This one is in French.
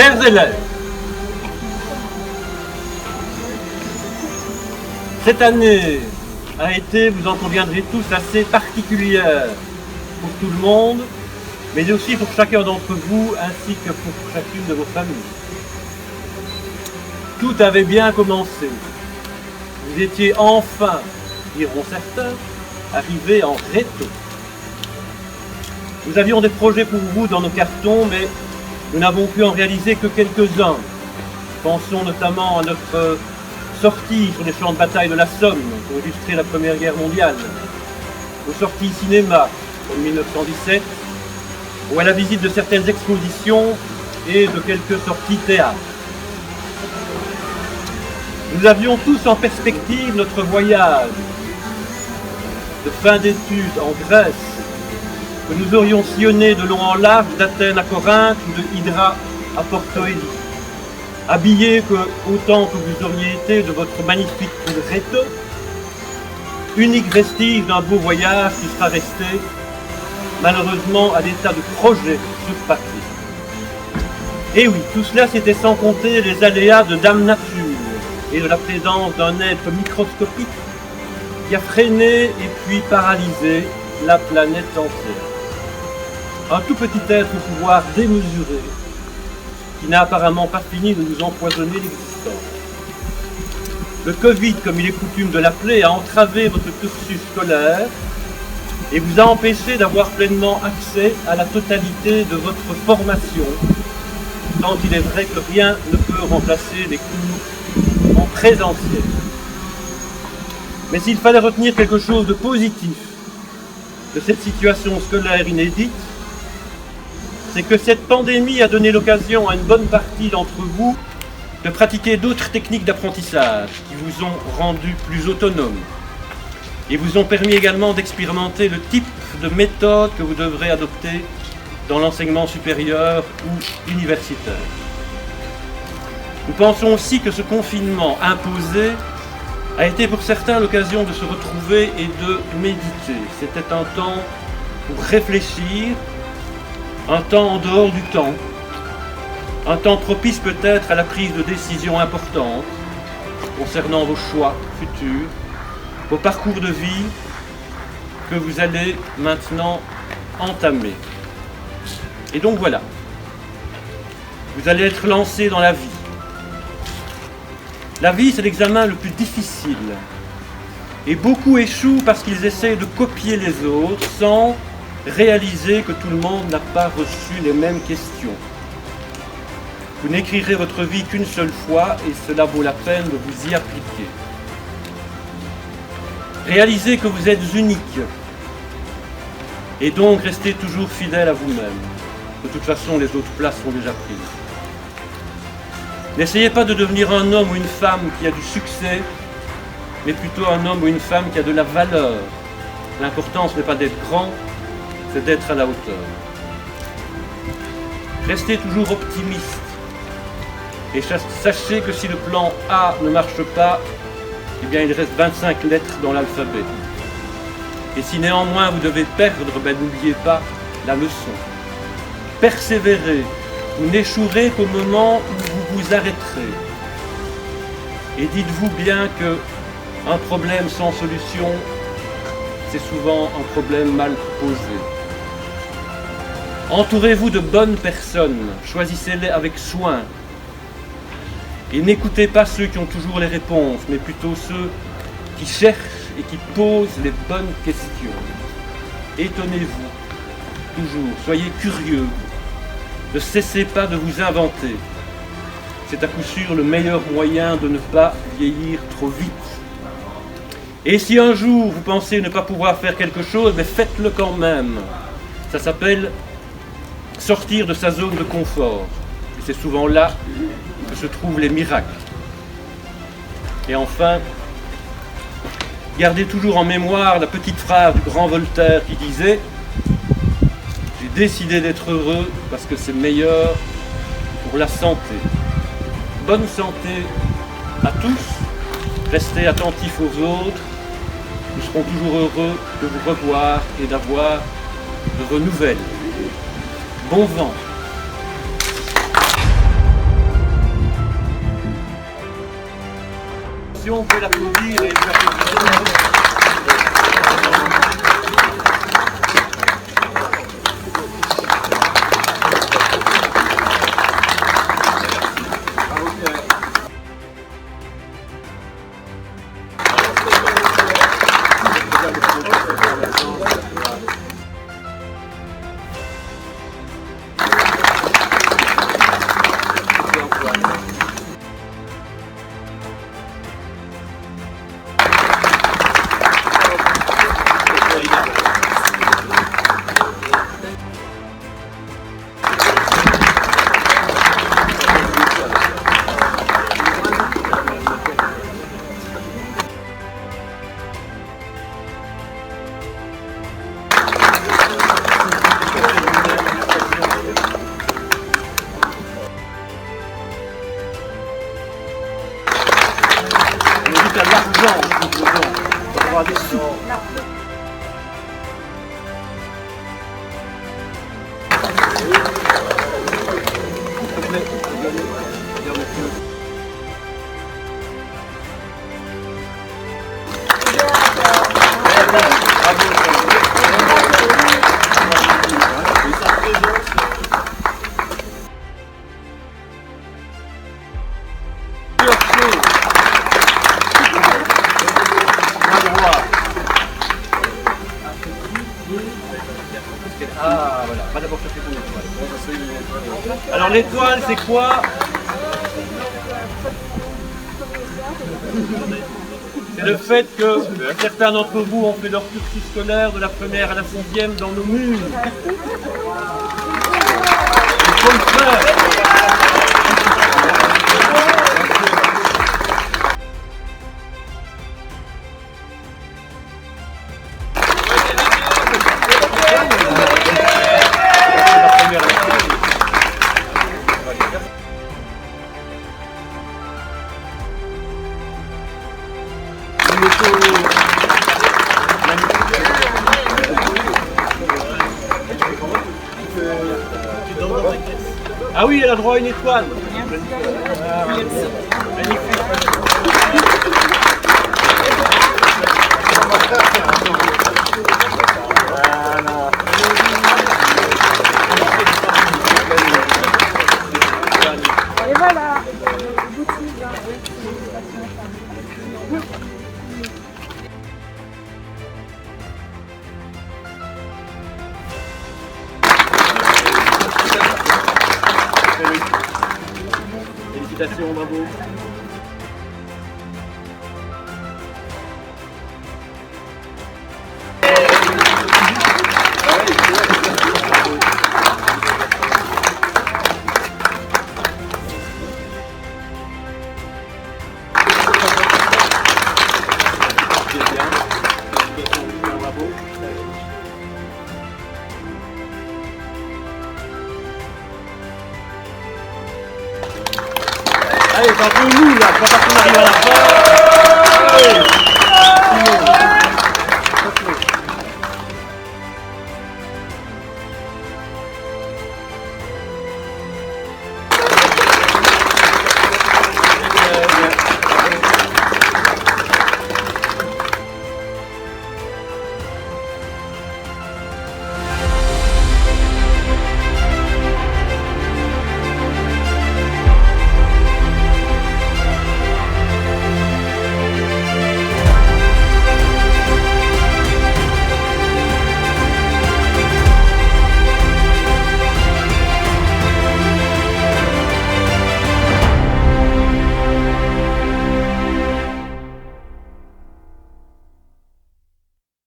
Chers élèves, cette année a été, vous en conviendrez tous, assez particulière pour tout le monde, mais aussi pour chacun d'entre vous, ainsi que pour chacune de vos familles. Tout avait bien commencé. Vous étiez enfin, diront certains, arrivés en réto. Nous avions des projets pour vous dans nos cartons, mais nous n'avons pu en réaliser que quelques-uns. Pensons notamment à notre sortie sur les champs de bataille de la Somme pour illustrer la Première Guerre mondiale, aux sorties cinéma en 1917, ou à la visite de certaines expositions et de quelques sorties théâtre. Nous avions tous en perspective notre voyage de fin d'études en Grèce, que nous aurions sillonné de long en large d'Athènes à Corinthe ou de Hydra à Porto Élie, habillés autant que vous auriez été de votre magnifique réto, unique vestige d'un beau voyage qui sera resté malheureusement à l'état de projet sur papier. Et oui, tout cela c'était sans compter les aléas de Dame Nature et de la présence d'un être microscopique qui a freiné et puis paralysé la planète entière. Un tout petit être au pouvoir démesuré qui n'a apparemment pas fini de nous empoisonner l'existence. Le Covid, comme il est coutume de l'appeler, a entravé votre cursus scolaire et vous a empêché d'avoir pleinement accès à la totalité de votre formation, tant il est vrai que rien ne peut remplacer les cours en présentiel. Mais s'il fallait retenir quelque chose de positif de cette situation scolaire inédite, c'est que cette pandémie a donné l'occasion à une bonne partie d'entre vous de pratiquer d'autres techniques d'apprentissage qui vous ont rendu plus autonome et vous ont permis également d'expérimenter le type de méthode que vous devrez adopter dans l'enseignement supérieur ou universitaire. Nous pensons aussi que ce confinement imposé a été pour certains l'occasion de se retrouver et de méditer. C'était un temps pour réfléchir, un temps en dehors du temps, un temps propice peut-être à la prise de décisions importantes concernant vos choix futurs, vos parcours de vie que vous allez maintenant entamer. Et donc voilà, vous allez être lancé dans la vie. La vie, c'est l'examen le plus difficile. Et beaucoup échouent parce qu'ils essaient de copier les autres sans réaliser que tout le monde n'a pas reçu les mêmes questions. Vous n'écrirez votre vie qu'une seule fois et cela vaut la peine de vous y appliquer. Réalisez que vous êtes unique et donc restez toujours fidèle à vous-même. De toute façon, les autres places sont déjà prises. N'essayez pas de devenir un homme ou une femme qui a du succès, mais plutôt un homme ou une femme qui a de la valeur. L'important, ce n'est pas d'être grand, c'est d'être à la hauteur. Restez toujours optimiste et sachez que si le plan A ne marche pas, eh bien il reste 25 lettres dans l'alphabet. Et si néanmoins vous devez perdre, n'oubliez pas la leçon. Persévérez, vous n'échouerez qu'au moment où vous vous arrêterez. Et dites-vous bien que un problème sans solution, c'est souvent un problème mal posé. Entourez-vous de bonnes personnes, choisissez-les avec soin. Et n'écoutez pas ceux qui ont toujours les réponses, mais plutôt ceux qui cherchent et qui posent les bonnes questions. Étonnez-vous, toujours, soyez curieux, ne cessez pas de vous inventer. C'est à coup sûr le meilleur moyen de ne pas vieillir trop vite. Et si un jour vous pensez ne pas pouvoir faire quelque chose, mais faites-le quand même. Ça s'appelle sortir de sa zone de confort. Et c'est souvent là que se trouvent les miracles. Et enfin, gardez toujours en mémoire la petite phrase du grand Voltaire qui disait « J'ai décidé d'être heureux parce que c'est meilleur pour la santé ». Bonne santé à tous, restez attentifs aux autres, nous serons toujours heureux de vous revoir et d'avoir de vos nouvelles. Bon vent. félicitations, vous pouvez l'applaudir et lui applaudir. On est à l'argent, on va avoir des sous. Ah voilà, pas d'abord chercher ton étoile. Alors l'étoile c'est quoi? C'est le fait que certains d'entre vous ont fait leur cursus scolaire de la première à la 6e dans nos murs. Il faut le faire. Ah oui, elle a droit à une étoile. Ah, magnifique. Et voilà. Félicitations, bravo. Allez, c'est un peu nous là, quand on arrive à la fin.